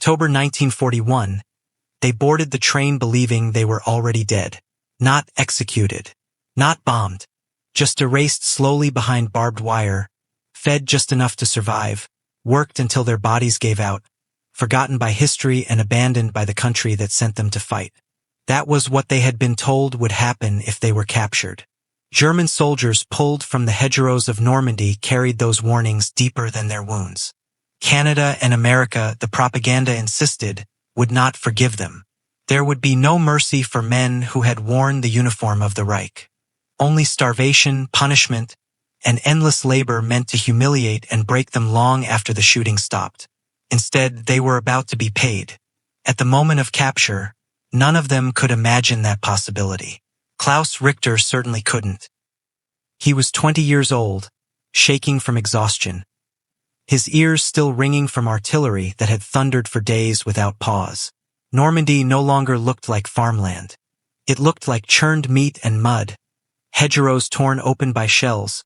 October 1941, they boarded the train believing they were already dead. Not executed. Not bombed. Just erased slowly behind barbed wire, fed just enough to survive, worked until their bodies gave out, forgotten by history and abandoned by the country that sent them to fight. That was what they had been told would happen if they were captured. German soldiers pulled from the hedgerows of Normandy carried those warnings deeper than their wounds. Canada and America, the propaganda insisted, would not forgive them. There would be no mercy for men who had worn the uniform of the Reich. Only starvation, punishment, and endless labor meant to humiliate and break them long after the shooting stopped. Instead, they were about to be paid. At the moment of capture, none of them could imagine that possibility. Klaus Richter certainly couldn't. He was 20 years old, shaking from exhaustion, his ears still ringing from artillery that had thundered for days without pause. Normandy no longer looked like farmland. It looked like churned meat and mud, hedgerows torn open by shells,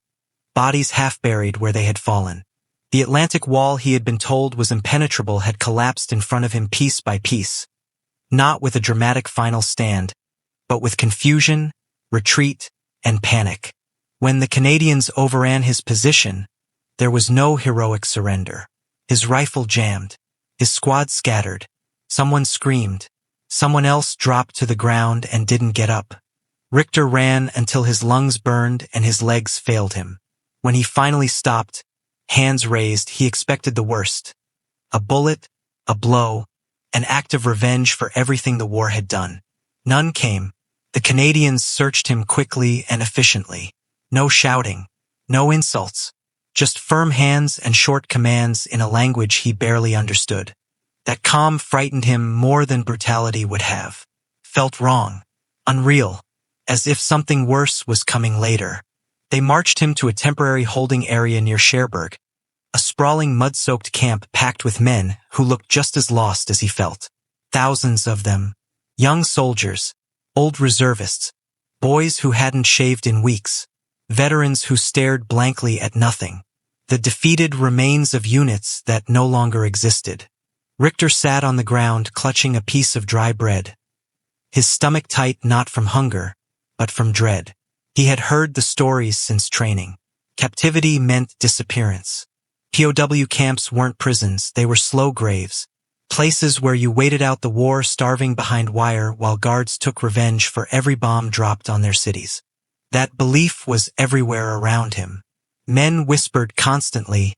bodies half buried where they had fallen. The Atlantic wall he had been told was impenetrable had collapsed in front of him piece by piece, not with a dramatic final stand, but with confusion, retreat, and panic. When the Canadians overran his position, there was no heroic surrender. His rifle jammed, his squad scattered, someone screamed, someone else dropped to the ground and didn't get up. Richter ran until his lungs burned and his legs failed him. When he finally stopped, hands raised, he expected the worst. A bullet, a blow, an act of revenge for everything the war had done. None came. The Canadians searched him quickly and efficiently. No shouting, no insults, just firm hands and short commands in a language he barely understood. That calm frightened him more than brutality would have. Felt wrong, unreal, as if something worse was coming later. They marched him to a temporary holding area near Cherbourg, a sprawling mud-soaked camp packed with men who looked just as lost as he felt. Thousands of them, young soldiers, old reservists, boys who hadn't shaved in weeks, veterans who stared blankly at nothing, the defeated remains of units that no longer existed. Richter sat on the ground clutching a piece of dry bread, his stomach tight not from hunger, but from dread. He had heard the stories since training. Captivity meant disappearance. POW camps weren't prisons, they were slow graves, places where you waited out the war starving behind wire while guards took revenge for every bomb dropped on their cities. That belief was everywhere around him. Men whispered constantly,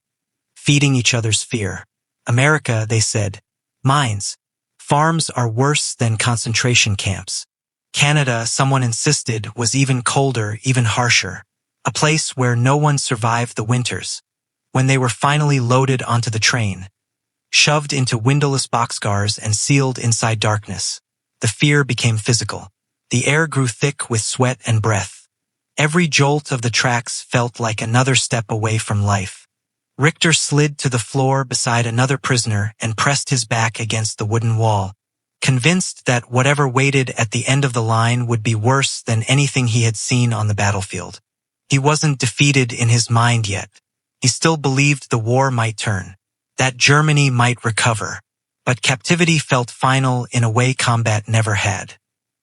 feeding each other's fear. America, they said, mines. Farms are worse than concentration camps. Canada, someone insisted, was even colder, even harsher. A place where no one survived the winters. When they were finally loaded onto the train, shoved into windowless boxcars and sealed inside darkness, the fear became physical. The air grew thick with sweat and breath. Every jolt of the tracks felt like another step away from life. Richter slid to the floor beside another prisoner and pressed his back against the wooden wall, convinced that whatever waited at the end of the line would be worse than anything he had seen on the battlefield. He wasn't defeated in his mind yet. He still believed the war might turn, that Germany might recover, but captivity felt final in a way combat never had.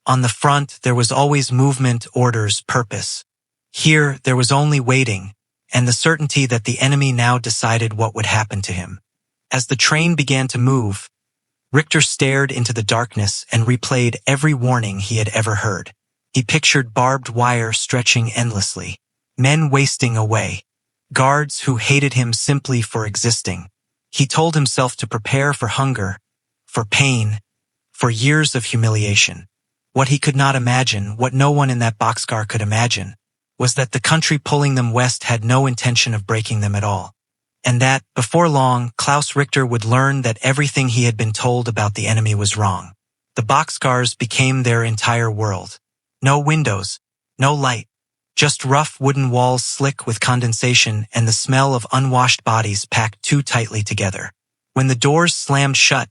On the front, there was always movement, orders, purpose. Here, there was only waiting, and the certainty that the enemy now decided what would happen to him. As the train began to move, Richter stared into the darkness and replayed every warning he had ever heard. He pictured barbed wire stretching endlessly, men wasting away, guards who hated him simply for existing. He told himself to prepare for hunger, for pain, for years of humiliation. What he could not imagine, what no one in that boxcar could imagine, was that the country pulling them west had no intention of breaking them at all. And that, before long, Klaus Richter would learn that everything he had been told about the enemy was wrong. The boxcars became their entire world. No windows, no light, just rough wooden walls slick with condensation and the smell of unwashed bodies packed too tightly together. When the doors slammed shut,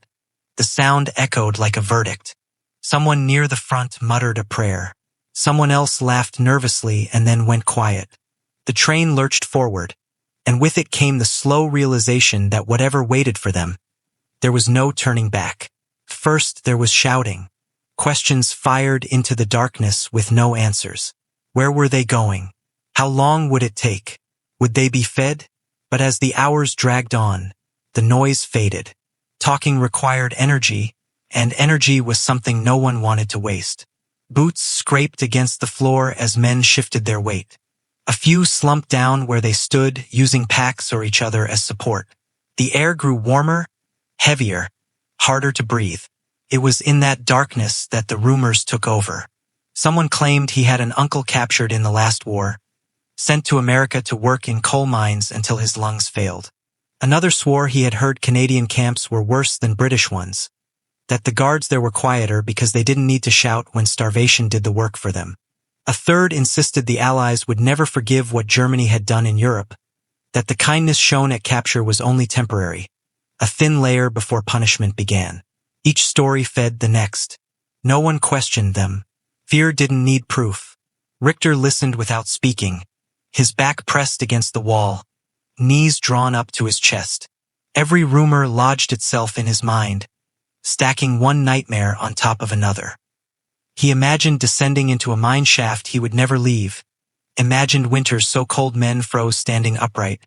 the sound echoed like a verdict. Someone near the front muttered a prayer. Someone else laughed nervously and then went quiet. The train lurched forward, and with it came the slow realization that whatever waited for them, There was no turning back. First, there was shouting. Questions fired into the darkness with no answers. Where were they going? How long would it take? Would they be fed? But as the hours dragged on, the noise faded. Talking required energy, and energy was something no one wanted to waste. Boots scraped against the floor as men shifted their weight. A few slumped down where they stood, using packs or each other as support. The air grew warmer, heavier, harder to breathe. It was in that darkness that the rumors took over. Someone claimed he had an uncle captured in the last war, sent to America to work in coal mines until his lungs failed. Another swore he had heard Canadian camps were worse than British ones, that the guards there were quieter because they didn't need to shout when starvation did the work for them. A third insisted the Allies would never forgive what Germany had done in Europe, that the kindness shown at capture was only temporary, a thin layer before punishment began. Each story fed the next. No one questioned them. Fear didn't need proof. Richter listened without speaking, his back pressed against the wall, knees drawn up to his chest. Every rumor lodged itself in his mind, stacking one nightmare on top of another. He imagined descending into a mine shaft he would never leave, imagined winters so cold men froze standing upright,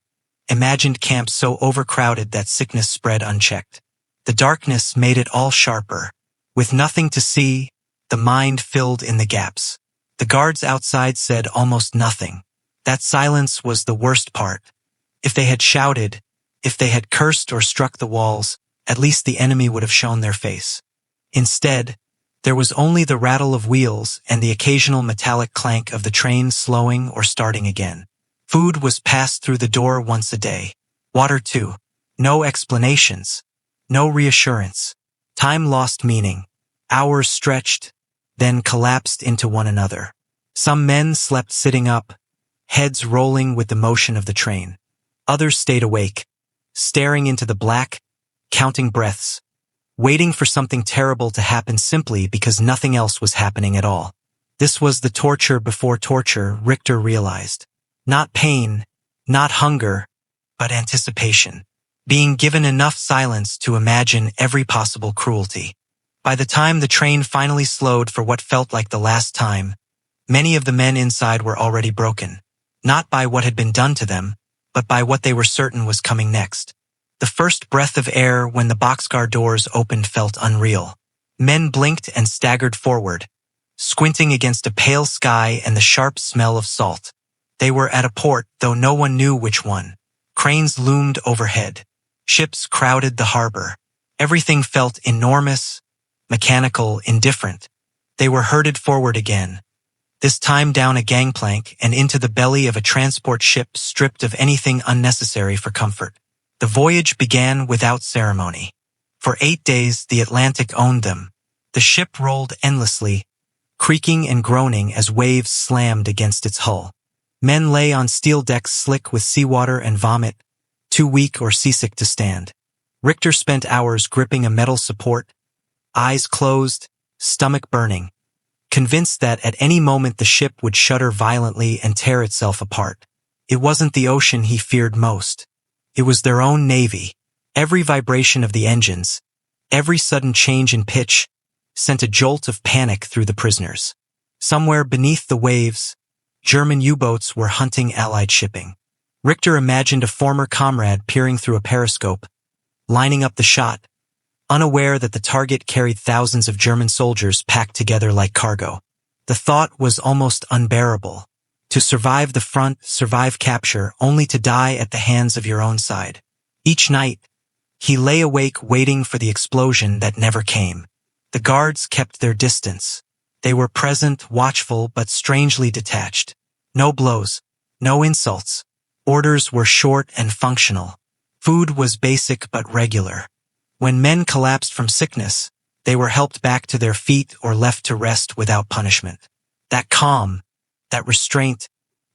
imagined camps so overcrowded that sickness spread unchecked. The darkness made it all sharper. With nothing to see, the mind filled in the gaps. The guards outside said almost nothing. That silence was the worst part. If they had shouted, if they had cursed or struck the walls, at least the enemy would have shown their face. Instead, there was only the rattle of wheels and the occasional metallic clank of the train slowing or starting again. Food was passed through the door once a day. Water too. No explanations. No reassurance. Time lost meaning. Hours stretched, then collapsed into one another. Some men slept sitting up, heads rolling with the motion of the train. Others stayed awake, staring into the black, counting breaths, waiting for something terrible to happen simply because nothing else was happening at all. This was the torture before torture, Richter realized. Not pain, not hunger, but anticipation. Being given enough silence to imagine every possible cruelty. By the time the train finally slowed for what felt like the last time, many of the men inside were already broken. Not by what had been done to them, but by what they were certain was coming next. The first breath of air when the boxcar doors opened felt unreal. Men blinked and staggered forward, squinting against a pale sky and the sharp smell of salt. They were at a port, though no one knew which one. Cranes loomed overhead. Ships crowded the harbor. Everything felt enormous, mechanical, indifferent. They were herded forward again, this time down a gangplank and into the belly of a transport ship stripped of anything unnecessary for comfort. The voyage began without ceremony. For 8 days, the Atlantic owned them. The ship rolled endlessly, creaking and groaning as waves slammed against its hull. Men lay on steel decks slick with seawater and vomit, too weak or seasick to stand. Richter spent hours gripping a metal support, eyes closed, stomach burning, convinced that at any moment the ship would shudder violently and tear itself apart. It wasn't the ocean he feared most. It was their own navy. Every vibration of the engines, every sudden change in pitch, sent a jolt of panic through the prisoners. Somewhere beneath the waves, German U-boats were hunting Allied shipping. Richter imagined a former comrade peering through a periscope, lining up the shot, unaware that the target carried thousands of German soldiers packed together like cargo. The thought was almost unbearable. To survive the front, survive capture, only to die at the hands of your own side. Each night, he lay awake waiting for the explosion that never came. The guards kept their distance. They were present, watchful, but strangely detached. No blows, no insults. Orders were short and functional. Food was basic but regular. When men collapsed from sickness, they were helped back to their feet or left to rest without punishment. That calm, that restraint,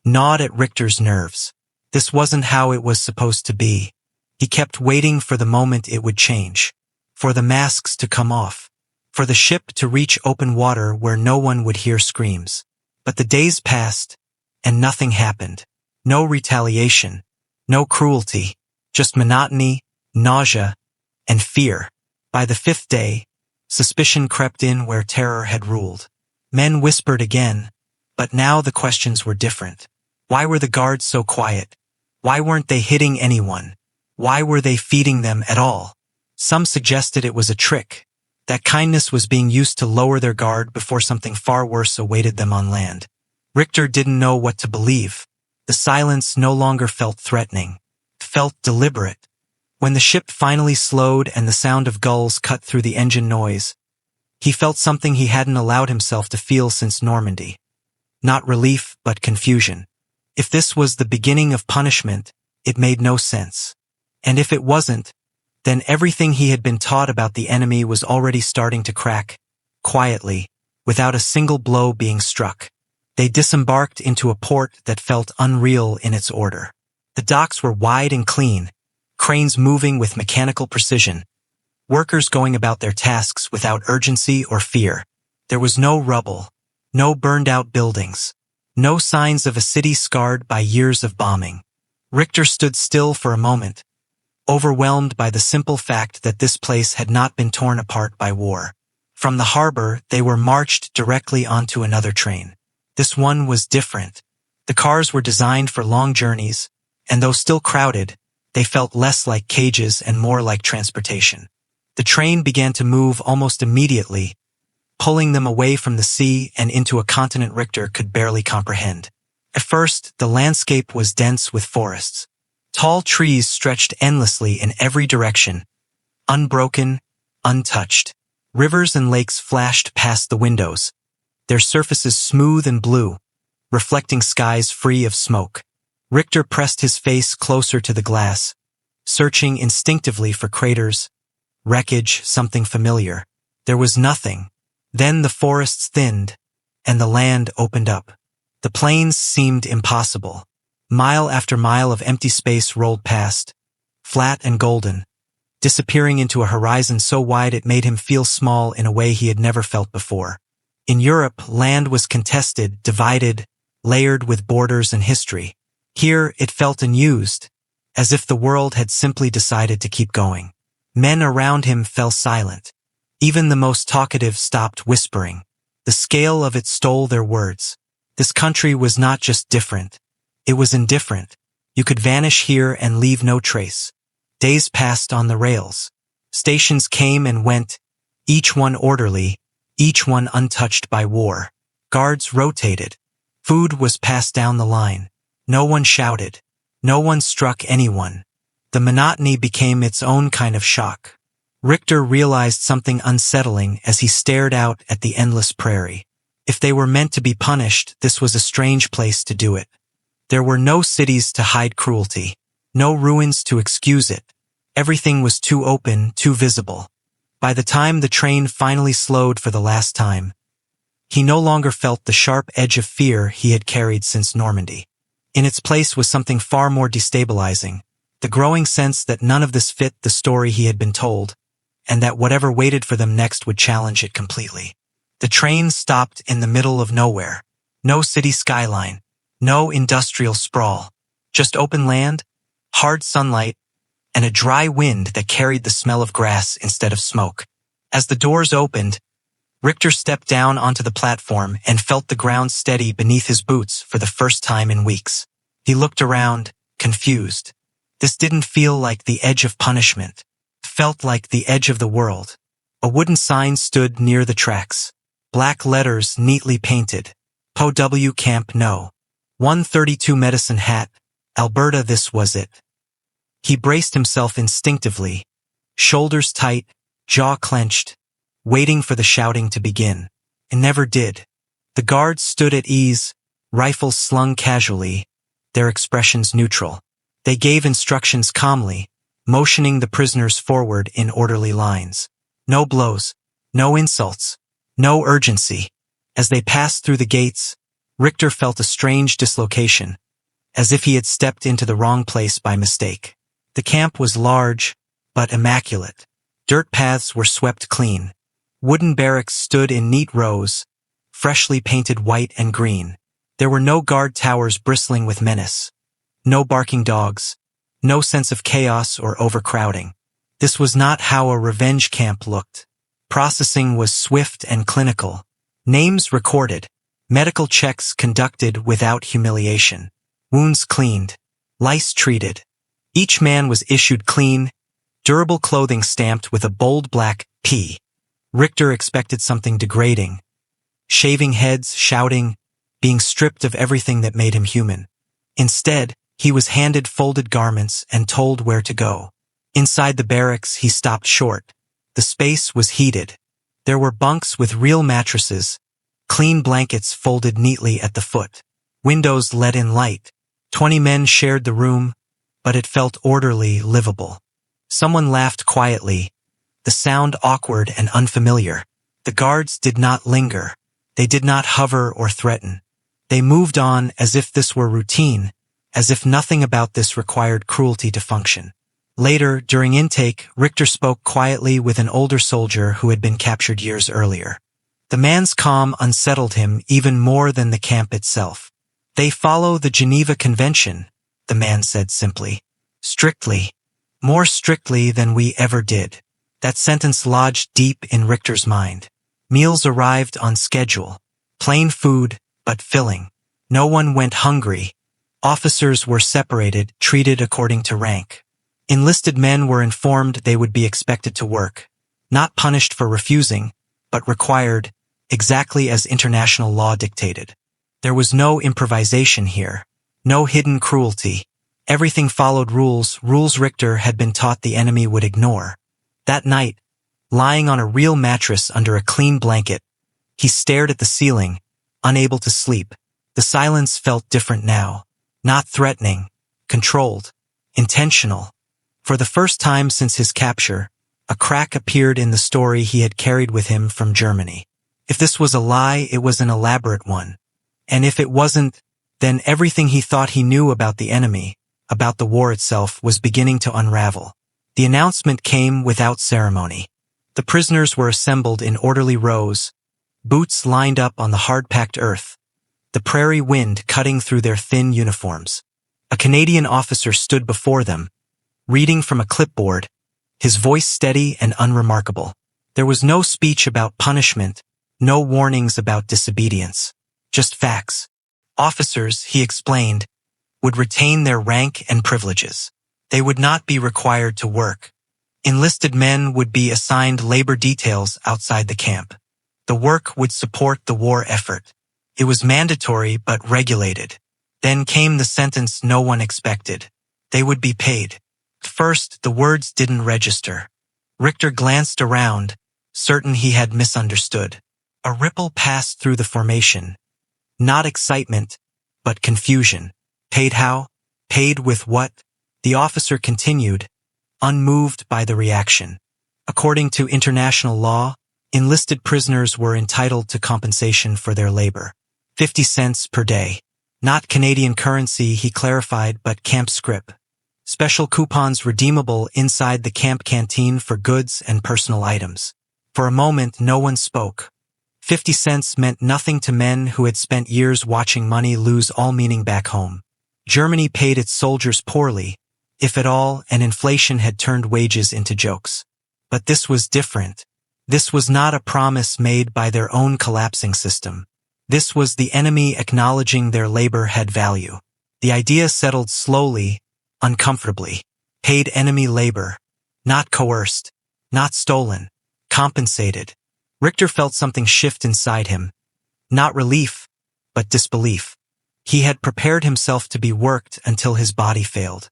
gnawed at Richter's nerves. This wasn't how it was supposed to be. He kept waiting for the moment it would change, for the masks to come off, for the ship to reach open water where no one would hear screams. But the days passed, and nothing happened. No retaliation, no cruelty, just monotony, nausea, and fear. By the fifth day, suspicion crept in where terror had ruled. Men whispered again, but now the questions were different. Why were the guards so quiet? Why weren't they hitting anyone? Why were they feeding them at all? Some suggested it was a trick, that kindness was being used to lower their guard before something far worse awaited them on land. Richter didn't know what to believe. The silence no longer felt threatening. It felt deliberate. When the ship finally slowed and the sound of gulls cut through the engine noise, he felt something he hadn't allowed himself to feel since Normandy. Not relief, but confusion. If this was the beginning of punishment, it made no sense. And if it wasn't, then everything he had been taught about the enemy was already starting to crack, quietly, without a single blow being struck. They disembarked into a port that felt unreal in its order. The docks were wide and clean, cranes moving with mechanical precision, workers going about their tasks without urgency or fear. There was no rubble, no burned-out buildings, no signs of a city scarred by years of bombing. Richter stood still for a moment, overwhelmed by the simple fact that this place had not been torn apart by war. From the harbor, they were marched directly onto another train. This one was different. The cars were designed for long journeys, and though still crowded, they felt less like cages and more like transportation. The train began to move almost immediately, pulling them away from the sea and into a continent Richter could barely comprehend. At first, the landscape was dense with forests. Tall trees stretched endlessly in every direction, unbroken, untouched. Rivers and lakes flashed past the windows, their surfaces smooth and blue, reflecting skies free of smoke. Richter pressed his face closer to the glass, searching instinctively for craters, wreckage, something familiar. There was nothing. Then the forests thinned, and the land opened up. The plains seemed impossible. Mile after mile of empty space rolled past, flat and golden, disappearing into a horizon so wide it made him feel small in a way he had never felt before. In Europe, land was contested, divided, layered with borders and history. Here, it felt unused, as if the world had simply decided to keep going. Men around him fell silent. Even the most talkative stopped whispering. The scale of it stole their words. This country was not just different. It was indifferent. You could vanish here and leave no trace. Days passed on the rails. Stations came and went, each one orderly, each one untouched by war. Guards rotated. Food was passed down the line. No one shouted. No one struck anyone. The monotony became its own kind of shock. Richter realized something unsettling as he stared out at the endless prairie. If they were meant to be punished, this was a strange place to do it. There were no cities to hide cruelty, no ruins to excuse it. Everything was too open, too visible. By the time the train finally slowed for the last time, he no longer felt the sharp edge of fear he had carried since Normandy. In its place was something far more destabilizing, the growing sense that none of this fit the story he had been told, and that whatever waited for them next would challenge it completely. The train stopped in the middle of nowhere. No city skyline, no industrial sprawl, just open land, hard sunlight, and a dry wind that carried the smell of grass instead of smoke. As the doors opened, Richter stepped down onto the platform and felt the ground steady beneath his boots for the first time in weeks. He looked around, confused. This didn't feel like the edge of punishment. It felt like the edge of the world. A wooden sign stood near the tracks. Black letters neatly painted. POW Camp No. 132 Medicine Hat, Alberta. This was it. He braced himself instinctively, shoulders tight, jaw clenched, waiting for the shouting to begin. It never did. The guards stood at ease, rifles slung casually, their expressions neutral. They gave instructions calmly, motioning the prisoners forward in orderly lines. No blows, no insults, no urgency. As they passed through the gates, Richter felt a strange dislocation, as if he had stepped into the wrong place by mistake. The camp was large, but immaculate. Dirt paths were swept clean. Wooden barracks stood in neat rows, freshly painted white and green. There were no guard towers bristling with menace. No barking dogs. No sense of chaos or overcrowding. This was not how a revenge camp looked. Processing was swift and clinical. Names recorded. Medical checks conducted without humiliation. Wounds cleaned. Lice treated. Each man was issued clean, durable clothing stamped with a bold black P. Richter expected something degrading. Shaving heads, shouting, being stripped of everything that made him human. Instead, he was handed folded garments and told where to go. Inside the barracks, he stopped short. The space was heated. There were bunks with real mattresses, clean blankets folded neatly at the foot. Windows let in light. 20 men shared the room, but it felt orderly, livable. Someone laughed quietly, the sound awkward and unfamiliar. The guards did not linger. They did not hover or threaten. They moved on as if this were routine, as if nothing about this required cruelty to function. Later, during intake, Richter spoke quietly with an older soldier who had been captured years earlier. The man's calm unsettled him even more than the camp itself. "They follow the Geneva Convention," the man said simply. "Strictly. More strictly than we ever did." That sentence lodged deep in Richter's mind. Meals arrived on schedule. Plain food, but filling. No one went hungry. Officers were separated, treated according to rank. Enlisted men were informed they would be expected to work, not punished for refusing, but required, exactly as international law dictated. There was no improvisation here, no hidden cruelty. Everything followed rules Richter had been taught the enemy would ignore. That night, lying on a real mattress under a clean blanket, he stared at the ceiling, unable to sleep. The silence felt different now, not threatening, controlled, intentional. For the first time since his capture, a crack appeared in the story he had carried with him from Germany. If this was a lie, it was an elaborate one. And if it wasn't, then everything he thought he knew about the enemy, about the war itself, was beginning to unravel. The announcement came without ceremony. The prisoners were assembled in orderly rows, boots lined up on the hard-packed earth, the prairie wind cutting through their thin uniforms. A Canadian officer stood before them, reading from a clipboard, his voice steady and unremarkable. There was no speech about punishment, no warnings about disobedience, just facts. Officers, he explained, would retain their rank and privileges. They would not be required to work. Enlisted men would be assigned labor details outside the camp. The work would support the war effort. It was mandatory but regulated. Then came the sentence no one expected. They would be paid. At first, the words didn't register. Richter glanced around, certain he had misunderstood. A ripple passed through the formation. Not excitement, but confusion. Paid how? Paid with what? The officer continued, unmoved by the reaction. According to international law, enlisted prisoners were entitled to compensation for their labor. 50 cents per day. Not Canadian currency, he clarified, but camp scrip. Special coupons redeemable inside the camp canteen for goods and personal items. For a moment, no one spoke. 50 cents meant nothing to men who had spent years watching money lose all meaning back home. Germany paid its soldiers poorly, if at all, and inflation had turned wages into jokes. But this was different. This was not a promise made by their own collapsing system. This was the enemy acknowledging their labor had value. The idea settled slowly, uncomfortably. Paid enemy labor. Not coerced. Not stolen. Compensated. Richter felt something shift inside him. Not relief, but disbelief. He had prepared himself to be worked until his body failed.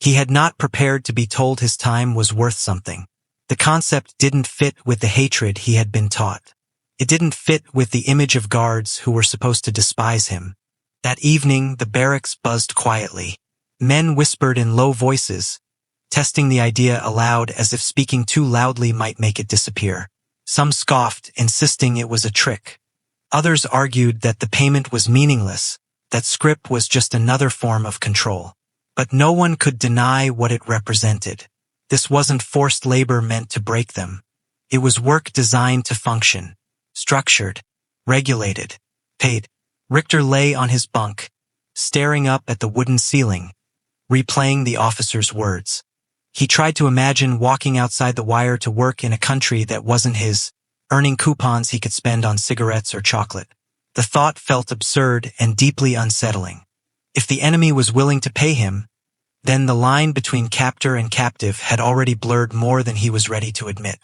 He had not prepared to be told his time was worth something. The concept didn't fit with the hatred he had been taught. It didn't fit with the image of guards who were supposed to despise him. That evening, the barracks buzzed quietly. Men whispered in low voices, testing the idea aloud as if speaking too loudly might make it disappear. Some scoffed, insisting it was a trick. Others argued that the payment was meaningless, that scrip was just another form of control. But no one could deny what it represented. This wasn't forced labor meant to break them. It was work designed to function. Structured. Regulated. Paid. Richter lay on his bunk, staring up at the wooden ceiling, replaying the officer's words. He tried to imagine walking outside the wire to work in a country that wasn't his, earning coupons he could spend on cigarettes or chocolate. The thought felt absurd and deeply unsettling. If the enemy was willing to pay him, then the line between captor and captive had already blurred more than he was ready to admit.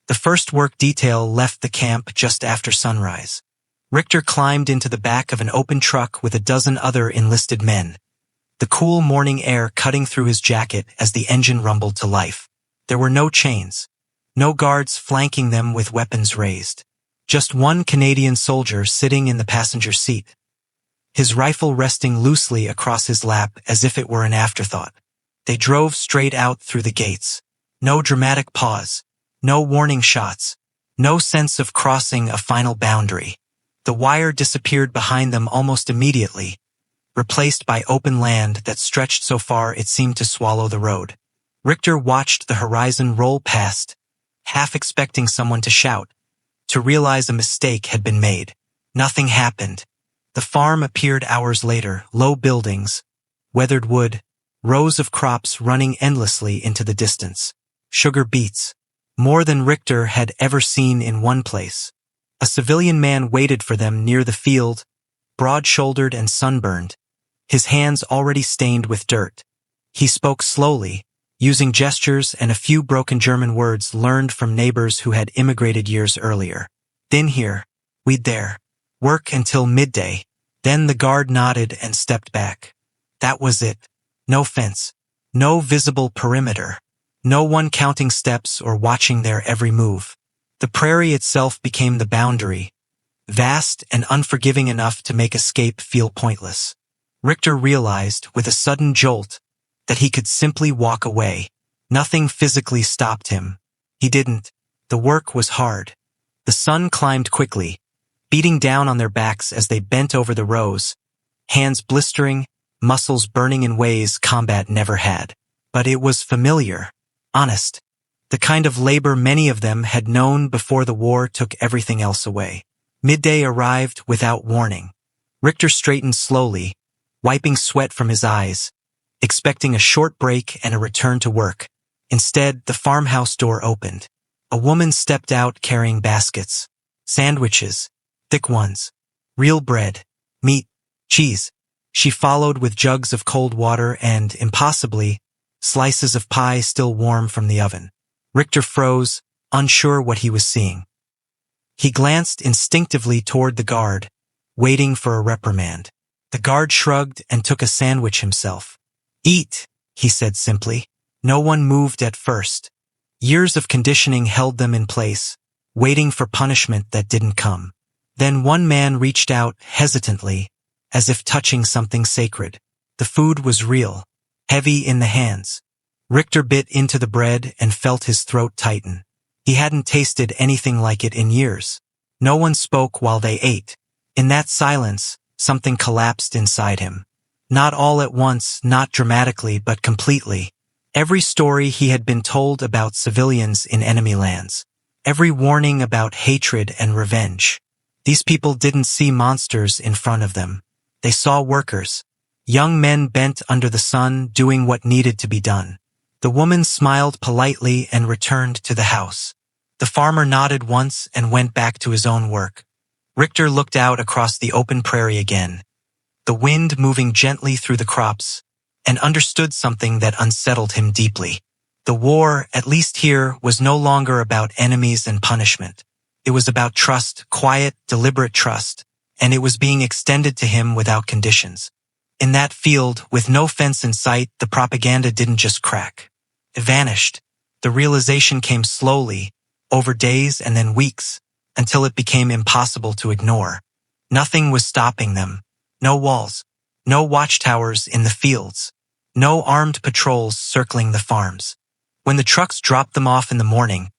The first work detail left the camp just after sunrise. Richter climbed into the back of an open truck with a dozen other enlisted men, the cool morning air cutting through his jacket as the engine rumbled to life. There were no chains, no guards flanking them with weapons raised. Just one Canadian soldier sitting in the passenger seat, his rifle resting loosely across his lap as if it were an afterthought. They drove straight out through the gates. No dramatic pause, no warning shots, no sense of crossing a final boundary. The wire disappeared behind them almost immediately, replaced by open land that stretched so far it seemed to swallow the road. Richter watched the horizon roll past, half expecting someone to shout, to realize a mistake had been made. Nothing happened. The farm appeared hours later, low buildings, weathered wood, rows of crops running endlessly into the distance. Sugar beets, more than Richter had ever seen in one place. A civilian man waited for them near the field, broad-shouldered and sunburned, his hands already stained with dirt. He spoke slowly, using gestures and a few broken German words learned from neighbors who had immigrated years earlier. "Been here, we'd there. Work until midday." Then the guard nodded and stepped back. That was it. No fence, no visible perimeter, no one counting steps or watching their every move. The prairie itself became the boundary, vast and unforgiving enough to make escape feel pointless. Richter realized, with a sudden jolt, that he could simply walk away. Nothing physically stopped him. He didn't. The work was hard. The sun climbed quickly, beating down on their backs as they bent over the rows, hands blistering, muscles burning in ways combat never had. But it was familiar, honest, the kind of labor many of them had known before the war took everything else away. Midday arrived without warning. Richter straightened slowly, wiping sweat from his eyes, expecting a short break and a return to work. Instead, the farmhouse door opened. A woman stepped out carrying baskets, sandwiches, thick ones, real bread, meat, cheese. She followed with jugs of cold water and, impossibly, slices of pie still warm from the oven. Richter froze, unsure what he was seeing. He glanced instinctively toward the guard, waiting for a reprimand. The guard shrugged and took a sandwich himself. "Eat," he said simply. No one moved at first. Years of conditioning held them in place, waiting for punishment that didn't come. Then one man reached out hesitantly, as if touching something sacred. The food was real, heavy in the hands. Richter bit into the bread and felt his throat tighten. He hadn't tasted anything like it in years. No one spoke while they ate. In that silence, something collapsed inside him. Not all at once, not dramatically, but completely. Every story he had been told about civilians in enemy lands. Every warning about hatred and revenge. These people didn't see monsters in front of them. They saw workers. Young men bent under the sun doing what needed to be done. The woman smiled politely and returned to the house. The farmer nodded once and went back to his own work. Richter looked out across the open prairie again, the wind moving gently through the crops, and understood something that unsettled him deeply. The war, at least here, was no longer about enemies and punishment. It was about trust, quiet, deliberate trust, and it was being extended to him without conditions. In that field, with no fence in sight, the propaganda didn't just crack. It vanished. The realization came slowly, over days and then weeks, until it became impossible to ignore. Nothing was stopping them. No walls, no watchtowers in the fields, no armed patrols circling the farms. When the trucks dropped them off in the morning,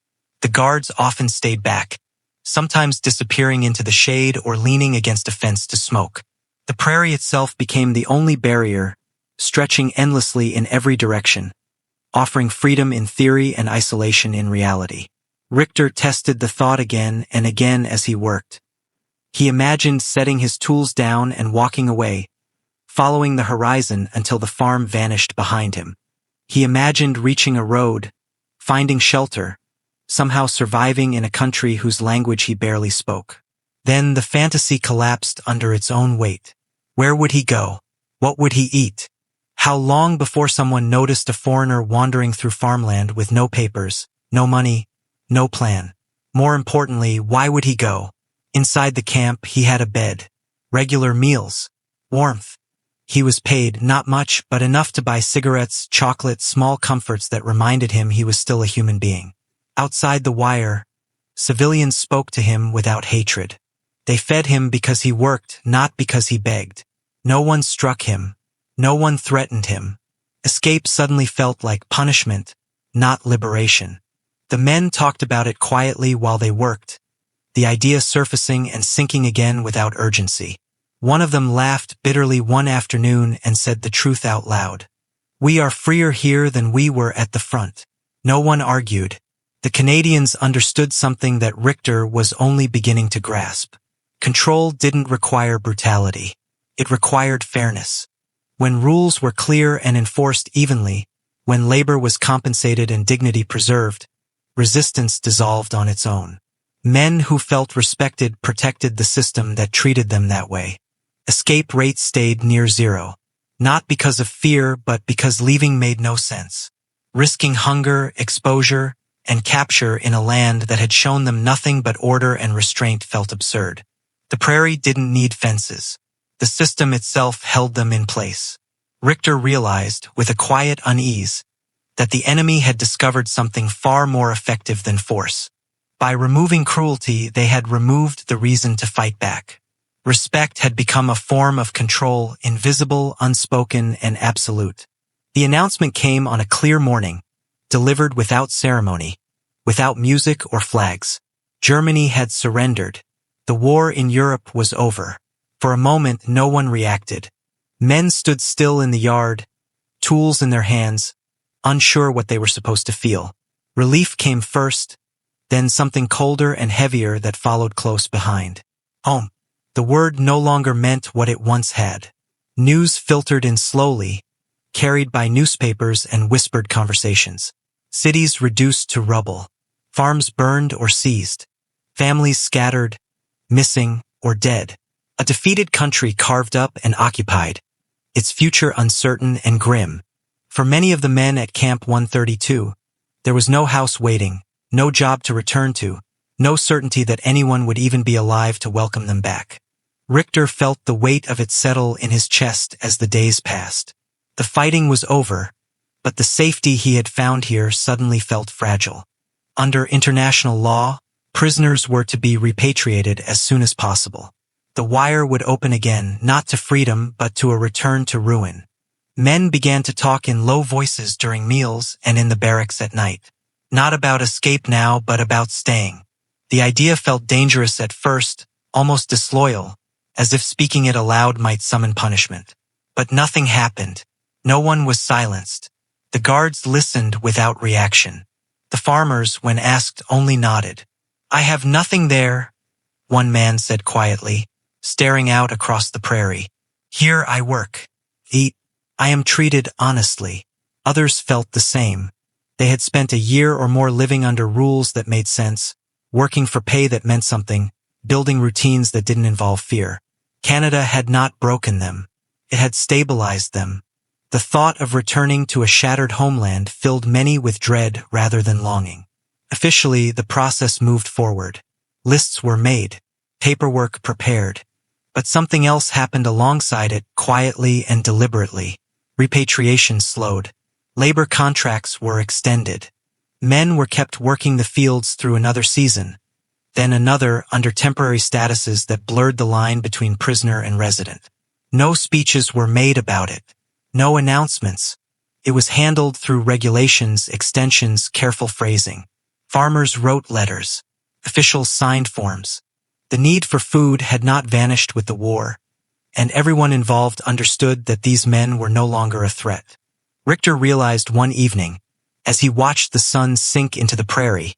the guards often stayed back, sometimes disappearing into the shade or leaning against a fence to smoke. The prairie itself became the only barrier, stretching endlessly in every direction, offering freedom in theory and isolation in reality. Richter tested the thought again and again as he worked. He imagined setting his tools down and walking away, following the horizon until the farm vanished behind him. He imagined reaching a road, finding shelter, somehow surviving in a country whose language he barely spoke. Then the fantasy collapsed under its own weight. Where would he go? What would he eat? How long before someone noticed a foreigner wandering through farmland with no papers, no money, no plan? More importantly, why would he go? Inside the camp, he had a bed, regular meals, warmth. He was paid, not much, but enough to buy cigarettes, chocolate, small comforts that reminded him he was still a human being. Outside the wire, civilians spoke to him without hatred. They fed him because he worked, not because he begged. No one struck him. No one threatened him. Escape suddenly felt like punishment, not liberation. The men talked about it quietly while they worked, the idea surfacing and sinking again without urgency. One of them laughed bitterly one afternoon and said the truth out loud. "We are freer here than we were at the front." No one argued. The Canadians understood something that Richter was only beginning to grasp. Control didn't require brutality. It required fairness. When rules were clear and enforced evenly, when labor was compensated and dignity preserved, resistance dissolved on its own. Men who felt respected protected the system that treated them that way. Escape rates stayed near zero, not because of fear but because leaving made no sense. Risking hunger, exposure, and capture in a land that had shown them nothing but order and restraint felt absurd. The prairie didn't need fences. The system itself held them in place. Richter realized, with a quiet unease, that the enemy had discovered something far more effective than force. By removing cruelty, they had removed the reason to fight back. Respect had become a form of control, invisible, unspoken, and absolute. The announcement came on a clear morning, delivered without ceremony, without music or flags. Germany had surrendered. The war in Europe was over. For a moment, no one reacted. Men stood still in the yard, tools in their hands, unsure what they were supposed to feel. Relief came first, then something colder and heavier that followed close behind. Home. The word no longer meant what it once had. News filtered in slowly, carried by newspapers and whispered conversations. Cities reduced to rubble. Farms burned or seized. Families scattered, missing, or dead. A defeated country carved up and occupied, its future uncertain and grim. For many of the men at Camp 132, there was no house waiting, no job to return to, no certainty that anyone would even be alive to welcome them back. Richter felt the weight of it settle in his chest as the days passed. The fighting was over, but the safety he had found here suddenly felt fragile. Under international law, prisoners were to be repatriated as soon as possible. The wire would open again, not to freedom, but to a return to ruin. Men began to talk in low voices during meals and in the barracks at night. Not about escape now, but about staying. The idea felt dangerous at first, almost disloyal, as if speaking it aloud might summon punishment. But nothing happened. No one was silenced. The guards listened without reaction. The farmers, when asked, only nodded. "I have nothing there," one man said quietly, staring out across the prairie. "Here I work, eat. I am treated honestly." Others felt the same. They had spent a year or more living under rules that made sense, working for pay that meant something, building routines that didn't involve fear. Canada had not broken them. It had stabilized them. The thought of returning to a shattered homeland filled many with dread rather than longing. Officially, the process moved forward. Lists were made, paperwork prepared. But something else happened alongside it, quietly and deliberately. Repatriation slowed. Labor contracts were extended. Men were kept working the fields through another season, then another under temporary statuses that blurred the line between prisoner and resident. No speeches were made about it. No announcements. It was handled through regulations, extensions, careful phrasing. Farmers wrote letters. Officials signed forms. The need for food had not vanished with the war, and everyone involved understood that these men were no longer a threat. Richter realized one evening, as he watched the sun sink into the prairie,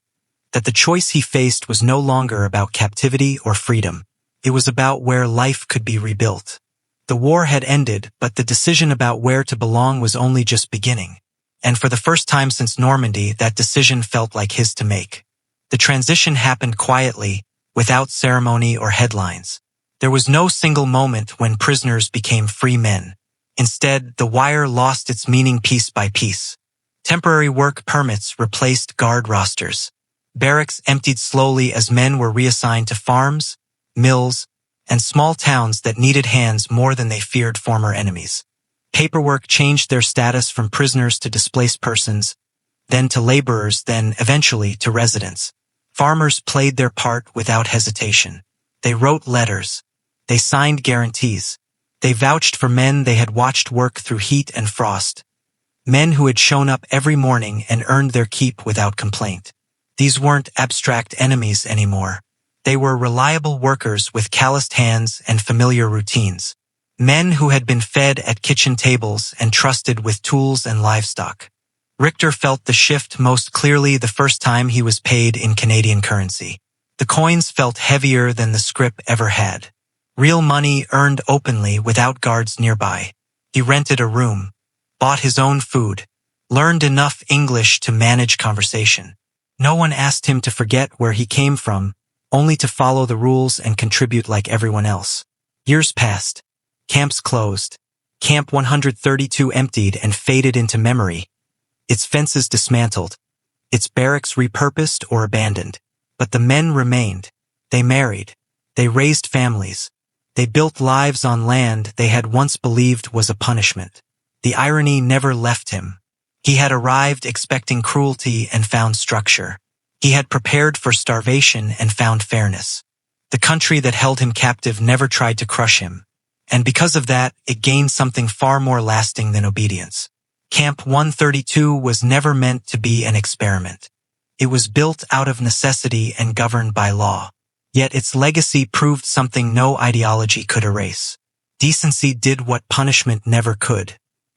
that the choice he faced was no longer about captivity or freedom. It was about where life could be rebuilt. The war had ended, but the decision about where to belong was only just beginning. and for the first time since Normandy, that decision felt like his to make. The transition happened quietly, without ceremony or headlines. There was no single moment when prisoners became free men. Instead, the wire lost its meaning piece by piece. Temporary work permits replaced guard rosters. Barracks emptied slowly as men were reassigned to farms, mills, and small towns that needed hands more than they feared former enemies. Paperwork changed their status from prisoners to displaced persons, then to laborers, then eventually to residents. Farmers played their part without hesitation. They wrote letters. They signed guarantees. They vouched for men they had watched work through heat and frost. Men who had shown up every morning and earned their keep without complaint. These weren't abstract enemies anymore. They were reliable workers with calloused hands and familiar routines. Men who had been fed at kitchen tables and trusted with tools and livestock. Richter felt the shift most clearly the first time he was paid in Canadian currency. The coins felt heavier than the scrip ever had. Real money earned openly without guards nearby. He rented a room, bought his own food, learned enough English to manage conversation. No one asked him to forget where he came from, only to follow the rules and contribute like everyone else. Years passed. Camps closed. Camp 132 emptied and faded into memory. Its fences dismantled. Its barracks repurposed or abandoned. But the men remained. They married. They raised families. They built lives on land they had once believed was a punishment. The irony never left him. He had arrived expecting cruelty and found structure. He had prepared for starvation and found fairness. The country that held him captive never tried to crush him. And because of that, it gained something far more lasting than obedience. Camp 132 was never meant to be an experiment. It was built out of necessity and governed by law. Yet its legacy proved something no ideology could erase. Decency did what punishment never could.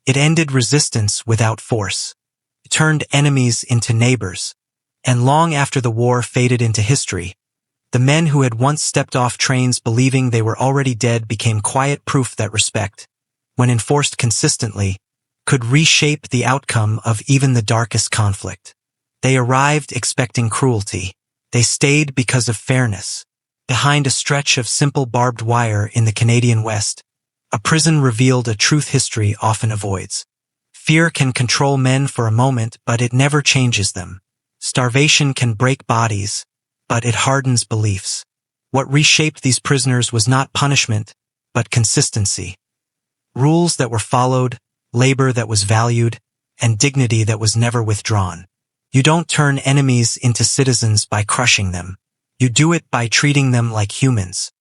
It ended resistance without force. It turned enemies into neighbors. And long after the war faded into history, the men who had once stepped off trains believing they were already dead became quiet proof that respect, when enforced consistently, could reshape the outcome of even the darkest conflict. They arrived expecting cruelty. They stayed because of fairness. Behind a stretch of simple barbed wire in the Canadian West, a prison revealed a truth history often avoids. Fear can control men for a moment, but it never changes them. Starvation can break bodies, but it hardens beliefs. What reshaped these prisoners was not punishment, but consistency. Rules that were followed, labor that was valued, and dignity that was never withdrawn. You don't turn enemies into citizens by crushing them. You do it by treating them like humans.